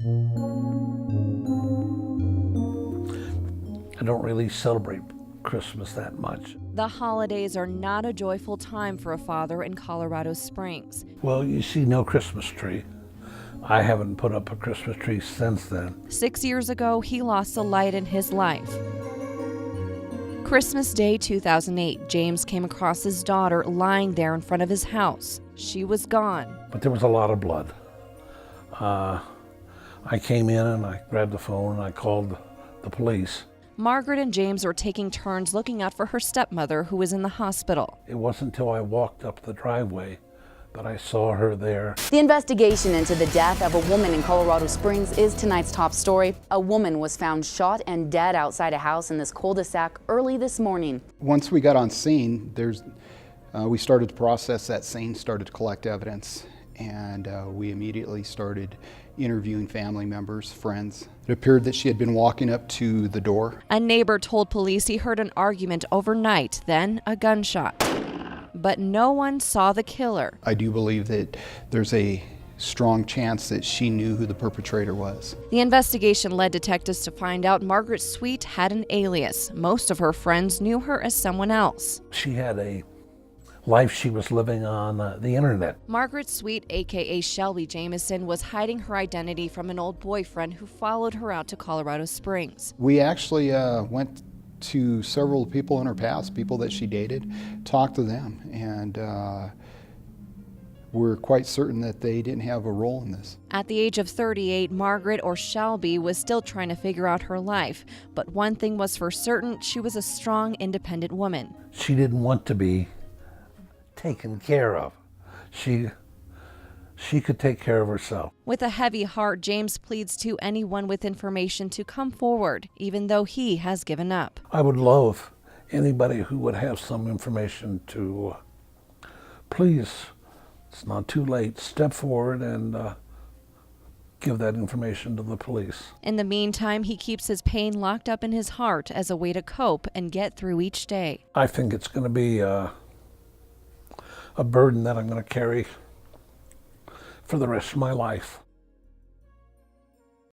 I don't really celebrate Christmas that much. The holidays are not a joyful time for a father in Colorado Springs. Well, you see no Christmas tree. I haven't put up a Christmas tree since then. 6 years ago, he lost the light in his life. Christmas Day 2008, James came across his daughter lying there in front of his house. She was gone. But there was a lot of blood. I came in and I grabbed the phone and I called the police. Margaret and James were taking turns looking out for her stepmother, who was in the hospital. It wasn't until I walked up the driveway that I saw her there. The investigation into the death of a woman in Colorado Springs is tonight's top story. A woman was found shot and dead outside a house in this cul-de-sac early this morning. Once we got on scene, we started to process that scene, started to collect evidence, and we immediately started interviewing family members, friends. It appeared that she had been walking up to the door. A neighbor told police he heard an argument overnight, then a gunshot. But no one saw the killer. I do believe that there's a strong chance that she knew who the perpetrator was. The investigation led detectives to find out Margaret Sweet had an alias. Most of her friends knew her as someone else. She had a life she was living on the internet. Margaret Sweet, aka Shelby Jamison, was hiding her identity from an old boyfriend who followed her out to Colorado Springs. We actually went to several people in her past, people that she dated, talked to them, and we're quite certain that they didn't have a role in this. At the age of 38, Margaret, or Shelby, was still trying to figure out her life. But one thing was for certain, she was a strong, independent woman. She didn't want to be taken care of. She could take care of herself. With a heavy heart, James pleads to anyone with information to come forward, even though he has given up. I would love anybody who would have some information to, please, it's not too late, step forward and give that information to the police. In the meantime, he keeps his pain locked up in his heart as a way to cope and get through each day. I think it's going to be a burden that I'm going to carry for the rest of my life.